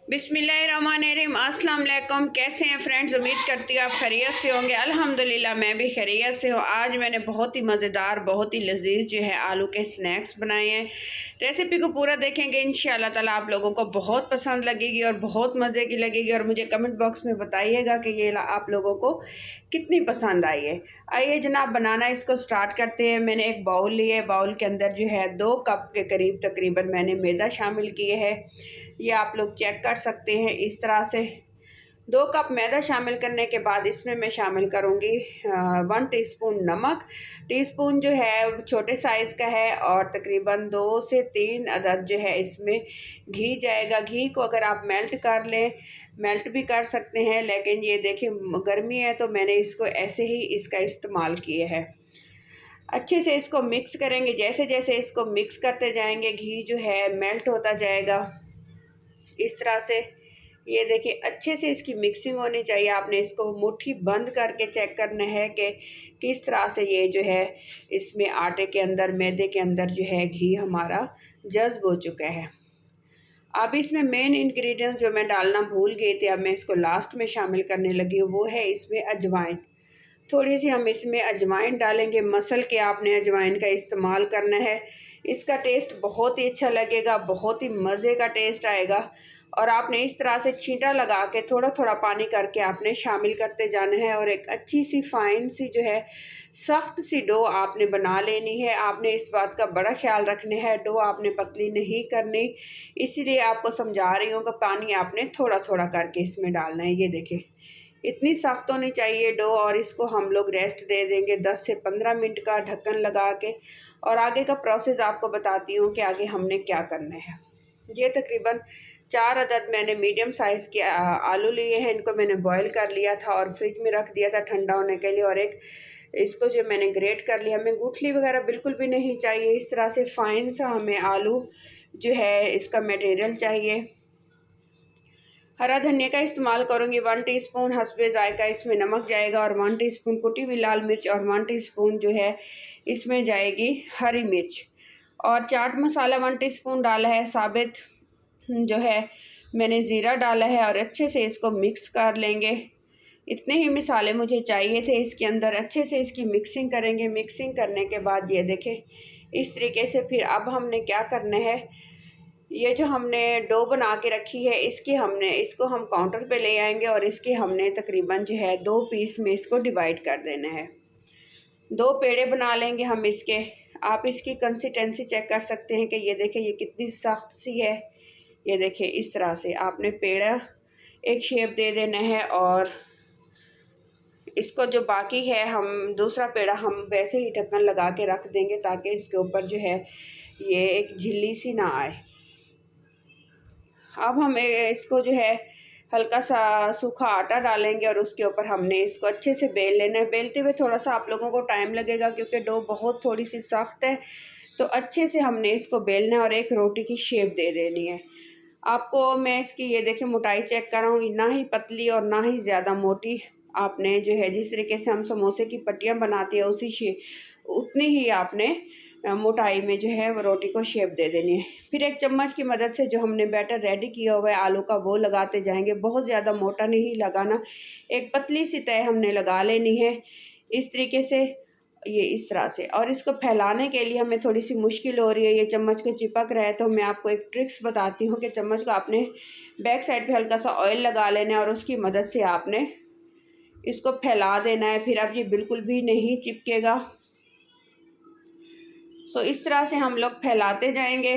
बिस्मिल्लाहिर्रहमानिर्रहीम। अस्सलाम वालेकुम। कैसे हैं फ्रेंड्स? उम्मीद करती हूँ आप खैरियत से होंगे। अल्हम्दुलिल्लाह मैं भी खैरियत से हूँ। आज मैंने बहुत ही मज़ेदार, बहुत ही लजीज जो है आलू के स्नैक्स बनाए हैं। रेसिपी को पूरा देखेंगे इंशाअल्लाह ताला आप लोगों को बहुत पसंद लगेगी और बहुत मज़े की लगेगी। और मुझे कमेंट बॉक्स में बताइएगा कि ये आप लोगों को कितनी पसंद आई है। आइए जनाब बनाना इसको स्टार्ट करते हैं। मैंने एक बाउल लिया है, बाउल के अंदर जो है 2 कप के करीब तकरीबन मैंने मैदा शामिल किए हैं। ये आप लोग चेक कर सकते हैं इस तरह से। 2 कप मैदा शामिल करने के बाद इसमें मैं शामिल करूँगी 1 टीस्पून नमक। टीस्पून जो है छोटे साइज़ का है और तकरीबन 2 से 3 अदद जो है इसमें घी जाएगा। घी को अगर आप मेल्ट कर लें, मेल्ट भी कर सकते हैं, लेकिन ये देखिए गर्मी है तो मैंने इसको ऐसे ही इसका इस्तेमाल किए है। अच्छे से इसको मिक्स करेंगे। जैसे जैसे इसको मिक्स करते जाएंगे घी जो है मेल्ट होता जाएगा इस तरह से। ये देखिए अच्छे से इसकी मिक्सिंग होनी चाहिए। आपने इसको मुट्ठी बंद करके चेक करना है कि किस तरह से ये जो है इसमें आटे के अंदर, मैदे के अंदर जो है घी हमारा जज्ब हो चुका है। अब इसमें मेन इंग्रेडिएंट जो मैं डालना भूल गई थी, अब मैं इसको लास्ट में शामिल करने लगी हूँ, वो है इसमें अजवाइन। थोड़ी सी हम इसमें अजवाइन डालेंगे। मसल के आपने अजवाइन का इस्तेमाल करना है। इसका टेस्ट बहुत ही अच्छा लगेगा, बहुत ही मज़े का टेस्ट आएगा। और आपने इस तरह से छींटा लगा के थोड़ा थोड़ा पानी करके आपने शामिल करते जाना है। और एक अच्छी सी फाइन सी जो है सख्त सी डो आपने बना लेनी है। आपने इस बात का बड़ा ख्याल रखना है, डो आपने पतली नहीं करनी। इसीलिए आपको समझा रही हूँ कि पानी आपने थोड़ा थोड़ा करके इसमें डालना है। ये देखें इतनी सख्त होनी चाहिए डो। और इसको हम लोग रेस्ट दे देंगे 10 से 15 मिनट का ढक्कन लगा के। और आगे का प्रोसेस आपको बताती हूँ कि आगे हमने क्या करना है। ये तकरीबन 4 अदद मैंने मीडियम साइज़ के आलू लिए हैं। इनको मैंने बॉईल कर लिया था और फ्रिज में रख दिया था ठंडा होने के लिए। और एक इसको जो मैंने ग्रेट कर लिया। हमें गुठली वगैरह बिल्कुल भी नहीं चाहिए। इस तरह से फाइन सा हमें आलू जो है इसका मटेरियल चाहिए। हरा धनिया का इस्तेमाल करूँगी। 1 टीस्पून हस्बे जायका इसमें नमक जाएगा और 1 टीस्पून कुटी हुई लाल मिर्च और 1 टीस्पून जो है इसमें जाएगी हरी मिर्च। और चाट मसाला 1 टीस्पून डाला है। साबित जो है मैंने ज़ीरा डाला है और अच्छे से इसको मिक्स कर लेंगे। इतने ही मसाले मुझे चाहिए थे इसके अंदर। अच्छे से इसकी मिक्सिंग करेंगे। मिक्सिंग करने के बाद ये देखें इस तरीके से। फिर अब हमने क्या करना है, ये जो हमने डो बना के रखी है इसको हम काउंटर पे ले आएंगे और इसके हमने तकरीबन जो है 2 पीस में इसको डिवाइड कर देना है। 2 पेड़े बना लेंगे हम इसके। आप इसकी कंसिस्टेंसी चेक कर सकते हैं कि ये देखें ये कितनी सख्त सी है। ये देखें इस तरह से आपने पेड़ा एक शेप दे देना है। और इसको जो बाकी है हम दूसरा पेड़ा हम वैसे ही ढक्कन लगा के रख देंगे ताकि इसके ऊपर जो है ये एक झिल्ली सी ना आए। अब हम इसको जो है हल्का सा सूखा आटा डालेंगे और उसके ऊपर हमने इसको अच्छे से बेल लेना है। बेलते हुए थोड़ा सा आप लोगों को टाइम लगेगा क्योंकि डो बहुत थोड़ी सी सख्त है। तो अच्छे से हमने इसको बेलना है और एक रोटी की शेप दे देनी है। आपको मैं इसकी ये देखें मोटाई चेक कर रहा हूँ, ना ही पतली और ना ही ज़्यादा मोटी। आपने जो है जिस तरीके से हम समोसे की पट्टियाँ बनाते हैं उतनी ही आपने मोटाई में जो है वो रोटी को शेप दे देनी है। फिर एक चम्मच की मदद से जो हमने बैटर रेडी किया हुआ है आलू का वो लगाते जाएंगे। बहुत ज़्यादा मोटा नहीं लगाना, एक पतली सी तय हमने लगा लेनी है इस तरीके से, ये इस तरह से। और इसको फैलाने के लिए हमें थोड़ी सी मुश्किल हो रही है, ये चम्मच को चिपक रहा है। तो मैं आपको एक ट्रिक्स बताती हूँ कि चम्मच को आपने बैक साइड पे हल्का सा ऑयल लगा लेना है और उसकी मदद से आपने इसको फैला देना है। फिर अब ये बिल्कुल भी नहीं चिपकेगा। सो इस तरह से हम लोग फैलाते जाएंगे।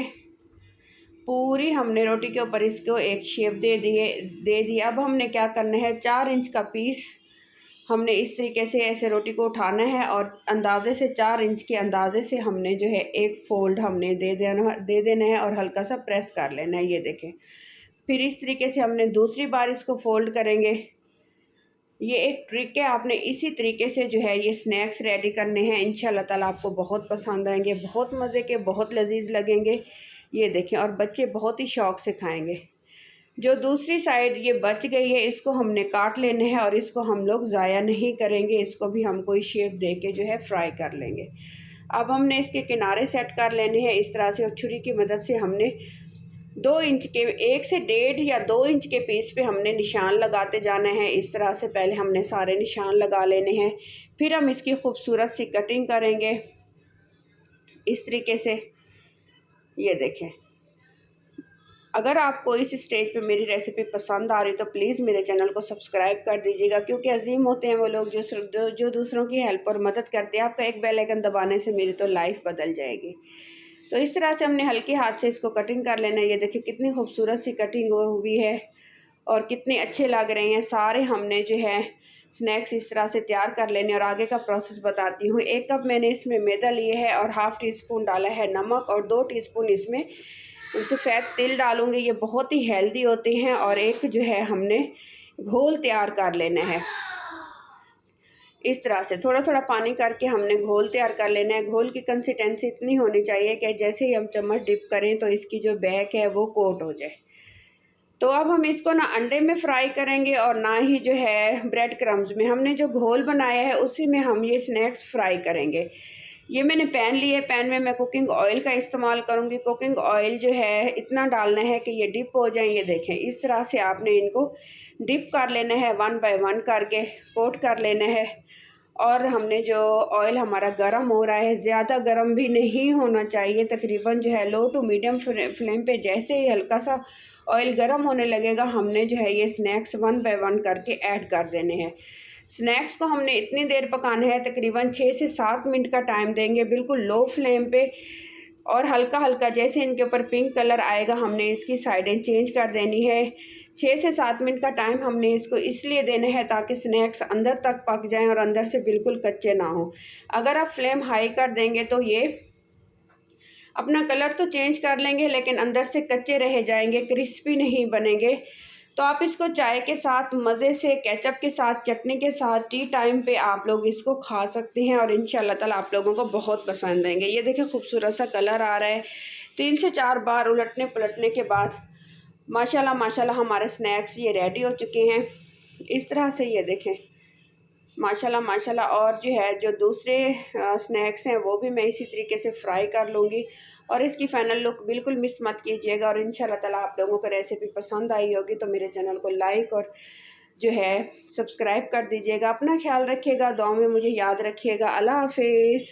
पूरी हमने रोटी के ऊपर इसको एक शेप दे दी। अब हमने क्या करना है, 4 इंच का पीस हमने इस तरीके से ऐसे रोटी को उठाना है और अंदाजे से 4 इंच के अंदाजे से हमने जो है एक फ़ोल्ड हमने दे देना है और हल्का सा प्रेस कर लेना है। ये देखें फिर इस तरीके से हमने दूसरी बार इसको फ़ोल्ड करेंगे। ये एक ट्रिक है, आपने इसी तरीके से जो है ये स्नैक्स रेडी करने हैं। इंशाल्लाह ताला आपको बहुत पसंद आएंगे, बहुत मज़े के, बहुत लजीज लगेंगे। ये देखें और बच्चे बहुत ही शौक़ से खाएंगे। जो दूसरी साइड ये बच गई है इसको हमने काट लेना है और इसको हम लोग ज़ाया नहीं करेंगे। इसको भी हम कोई शेप दे के जो है फ्राई कर लेंगे। अब हमने इसके किनारे सेट कर लेने हैं इस तरह से और छुरी की मदद से हमने 2 इंच के 1 से 1.5 या 2 इंच के पीस पे हमने निशान लगाते जाना है। इस तरह से पहले हमने सारे निशान लगा लेने हैं, फिर हम इसकी खूबसूरत सी कटिंग करेंगे इस तरीके से। ये देखें, अगर आपको इस स्टेज पे मेरी रेसिपी पसंद आ रही तो प्लीज़ मेरे चैनल को सब्सक्राइब कर दीजिएगा, क्योंकि अजीम होते हैं वो लोग जो दूसरों की हेल्प और मदद करते हैं। आपका एक बेल आइकन दबाने से मेरी तो लाइफ बदल जाएगी। तो इस तरह से हमने हल्के हाथ से इसको कटिंग कर लेना है। ये देखिए कितनी खूबसूरत सी कटिंग हुई है और कितने अच्छे लग रहे हैं। सारे हमने जो है स्नैक्स इस तरह से तैयार कर लेने। और आगे का प्रोसेस बताती हूँ। 1 कप मैंने इसमें मैदा लिए है और ½ टीस्पून डाला है नमक और 2 टीस्पून इसमें सफ़ेद तिल डालूँगी। ये बहुत ही हेल्दी होते हैं। और एक जो है हमने घोल तैयार कर लेना है। इस तरह से थोड़ा थोड़ा पानी करके हमने घोल तैयार कर लेना है। घोल की कंसिस्टेंसी इतनी होनी चाहिए कि जैसे ही हम चम्मच डिप करें तो इसकी जो बैक है वो कोट हो जाए। तो अब हम इसको ना अंडे में फ्राई करेंगे और ना ही जो है ब्रेड क्रम्स में। हमने जो घोल बनाया है उसी में हम ये स्नैक्स फ्राई करेंगे। ये मैंने पैन लिए, पैन में मैं कुकिंग ऑयल का इस्तेमाल करूँगी। कुकिंग ऑयल जो है इतना डालना है कि ये डिप हो जाए। ये देखें, इस तरह से आपने इनको डिप कर लेना है, 1 बाय 1 करके कोट कर लेना है। और हमने जो ऑयल हमारा गर्म हो रहा है, ज़्यादा गर्म भी नहीं होना चाहिए, तकरीबन जो है लो टू मीडियम फ्लेम पे। जैसे ही हल्का सा ऑयल गर्म होने लगेगा हमने जो है ये स्नैक्स 1 बाय 1 करके ऐड कर देने हैं। स्नैक्स को हमने इतनी देर पकाना है, तकरीबन 6 से 7 मिनट का टाइम देंगे, बिल्कुल लो फ्लेम पे। और हल्का हल्का जैसे इनके ऊपर पिंक कलर आएगा हमने इसकी साइडें चेंज कर देनी है। 6 से 7 मिनट का टाइम हमने इसको इसलिए देना है ताकि स्नैक्स अंदर तक पक जाएं और अंदर से बिल्कुल कच्चे ना हो। अगर आप फ्लेम हाई कर देंगे तो ये अपना कलर तो चेंज कर लेंगे लेकिन अंदर से कच्चे रह जाएंगे, क्रिस्पी नहीं बनेंगे। तो आप इसको चाय के साथ मज़े से, केचप के साथ, चटनी के साथ, टी टाइम पे आप लोग इसको खा सकते हैं और इंशाल्लाह ताला आप लोगों को बहुत पसंद आएंगे। ये देखिए खूबसूरत सा कलर आ रहा है। 3 से 4 बार उलटने पलटने के बाद माशाल्लाह माशाल्लाह हमारे स्नैक्स ये रेडी हो चुके हैं। इस तरह से ये देखें माशाल्लाह माशाल्लाह। और जो है जो दूसरे स्नैक्स हैं वो भी मैं इसी तरीके से फ्राई कर लूँगी। और इसकी फ़ाइनल लुक बिल्कुल मिस मत कीजिएगा। और इंशाल्लाह ताला आप लोगों को रेसिपी पसंद आई होगी तो मेरे चैनल को लाइक और जो है सब्सक्राइब कर दीजिएगा। अपना ख्याल रखिएगा, दुआ में मुझे याद रखिएगा। अल्लाह हाफिज़।